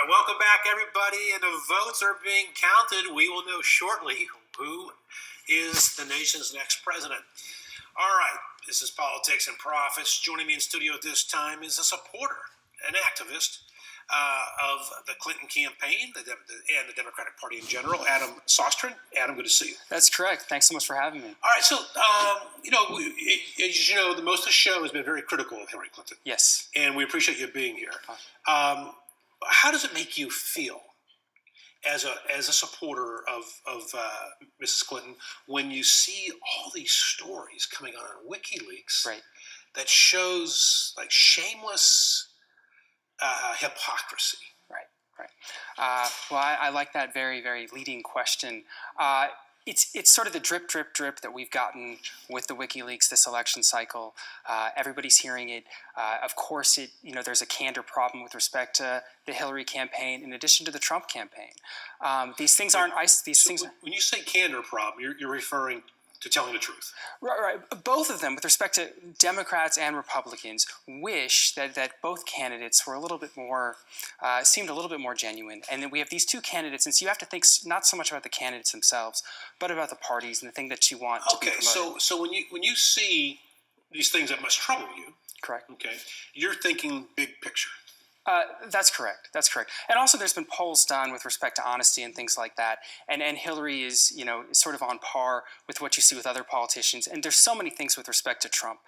right, welcome back, everybody. And the votes are being counted. We will know shortly who is the nation's next president. All right, this is Politics and Profits. Joining me in studio at this time is a supporter, an activist of the Clinton campaign and the Democratic Party in general, Adam Sostrin. Adam, good to see you. That's correct. Thanks so much for having me. All right, so, as you know, most of the show has been very critical of Hillary Clinton. Yes. And we appreciate you being here. How does it make you feel as a supporter of Mrs. Clinton when you see all these stories coming on WikiLeaks that shows like shameless hypocrisy? Right. Well, I like that very, very leading question. It's sort of the drip that we've gotten with the WikiLeaks this election cycle. Everybody's hearing it. Of course, there's a candor problem with respect to the Hillary campaign, in addition to the Trump campaign. These things aren't When you say candor problem, you're referring to telling the truth. Right. Both of them, with respect to Democrats and Republicans, wish that both candidates were a little bit more, seemed a little bit more genuine. And then we have these two candidates, and so you have to think not so much about the candidates themselves, but about the parties and the thing that you want to be promoted. Okay, so when you see these things that must trouble you, correct? Okay, you're thinking big picture. That's correct. And also there's been polls done with respect to honesty and things like that. And Hillary is, sort of on par with what you see with other politicians. And there's so many things with respect to Trump,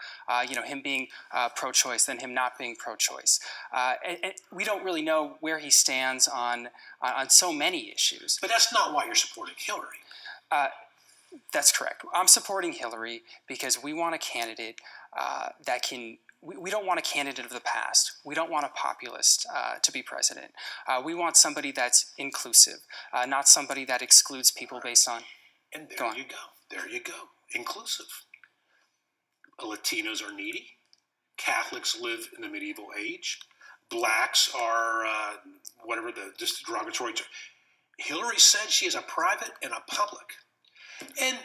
him being pro-choice, then him not being pro-choice. And we don't really know where he stands on so many issues. But that's not why you're supporting Hillary. That's correct. I'm supporting Hillary because we want a candidate that can... We don't want a candidate of the past. We don't want a populist to be president. We want somebody that's inclusive, not somebody that excludes people based on... And there you go. Inclusive. Latinos are needy. Catholics live in the medieval age. Blacks are just derogatory term. Hillary said she is a private and a public. And,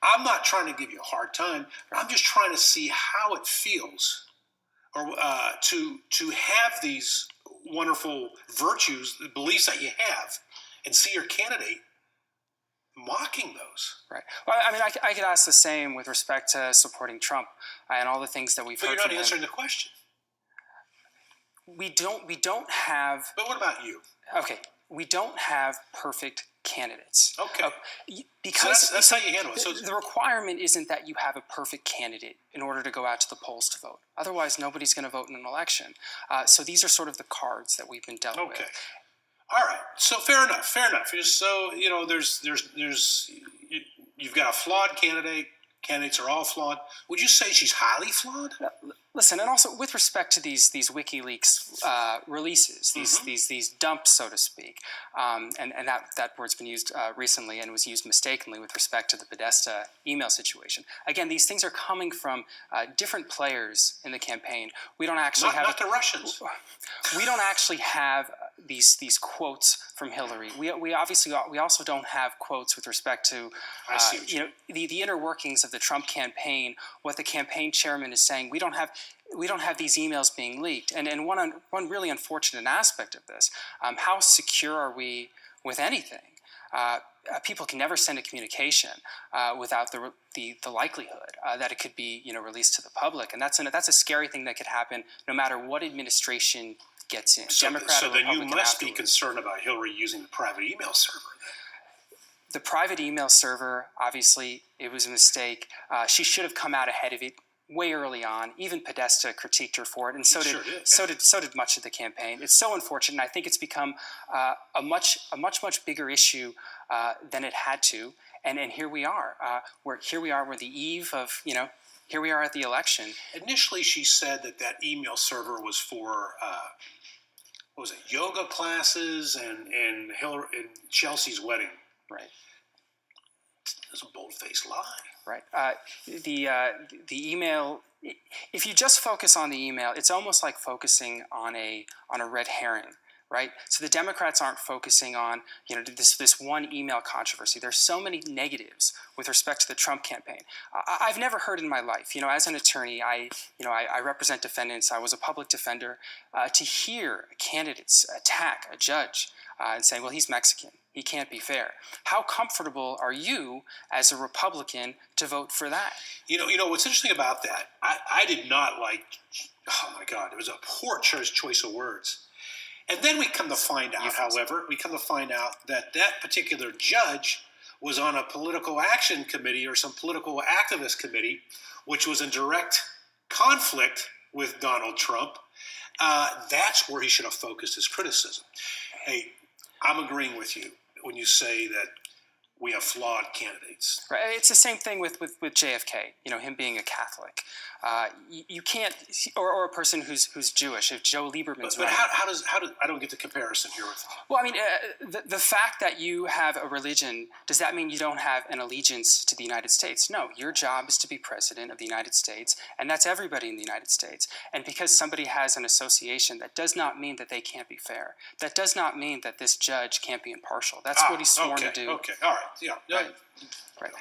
I'm not trying to give you a hard time. I'm just trying to see how it feels to have these wonderful virtues, the beliefs that you have, and see your candidate mocking those. Right. Well, I mean, I could ask the same with respect to supporting Trump and all the things that we've heard from him. But you're not answering the question. We don't have... But what about you? Okay. We don't have perfect candidates. Okay. Because so that's how you handle it. So the requirement isn't that you have a perfect candidate in order to go out to the polls to vote. Otherwise, nobody's going to vote in an election. So these are sort of the cards that we've been dealt with. Okay. All right. So fair enough. So you've got a flawed candidate. Candidates are all flawed. Would you say she's highly flawed? Listen, and also with respect to these WikiLeaks releases, these dumps, so to speak, and that word's been used recently and was used mistakenly with respect to the Podesta email situation. Again, these things are coming from different players in the campaign. We don't actually not the Russians. We don't actually have these quotes from Hillary. We also don't have quotes with respect to the inner workings of the Trump campaign. What the campaign chairman is saying, we don't have these emails being leaked. And one really unfortunate aspect of this, how secure are we with anything? People can never send a communication without the likelihood that it could be released to the public, and that's a scary thing that could happen no matter what administration gets in. So then you must be concerned about Hillary using the private email server. The private email server, obviously, it was a mistake. She should have come out ahead of it way early on. Even Podesta critiqued her for it, and so did much of the campaign. It's so unfortunate. And I think it's become a much bigger issue than it had to. And here we are. We're the eve of Here we are at the election. Initially, she said that email server was for yoga classes and Hillary and Chelsea's wedding. Right. That's a bold-faced lie. Right. The email. If you just focus on the email, it's almost like focusing on a red herring. right? So the Democrats aren't focusing on, this one email controversy. There's so many negatives with respect to the Trump campaign. I've never heard in my life, as an attorney, I represent defendants. I was a public defender. To hear candidates attack a judge and say, well, he's Mexican, he can't be fair. How comfortable are you as a Republican to vote for that? What's interesting about that, I did not like, oh my God, it was a poor choice of words. And then we come to find out, that that particular judge was on a political action committee or some political activist committee, which was in direct conflict with Donald Trump. That's where he should have focused his criticism. Hey, I'm agreeing with you when you say that we have flawed candidates. Right. It's the same thing with JFK, him being a Catholic. You can't, or a person who's Jewish. If Joe Lieberman's but how does I don't get the comparison here with. Well, the fact that you have a religion, does that mean you don't have an allegiance to the United States? No, your job is to be president of the United States, and that's everybody in the United States. And because somebody has an association, that does not mean that they can't be fair. That does not mean that this judge can't be impartial. That's what he's sworn to do. Okay, all right, yeah. Right.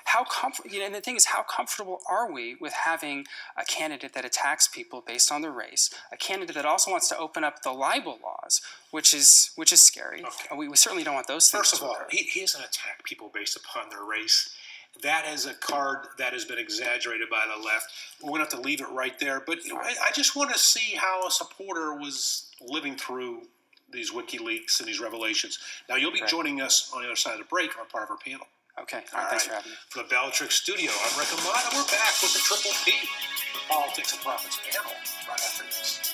And the thing is, how comfortable are we with having a candidate that attacks people based on their race, a candidate that also wants to open up the libel laws, which is scary. Okay. We certainly don't want those things. First of all, he doesn't attack people based upon their race. That is a card that has been exaggerated by the left. We're going to have to leave it right there. But I just want to see how a supporter was living through these WikiLeaks and these revelations. Now, you'll be joining us on the other side of the break on part of our panel. Okay. All right. Thanks for having me. From the Bellatrix studio, I'm Rick Amato. We're back with the Triple P, the Politics and Profits panel, right after this.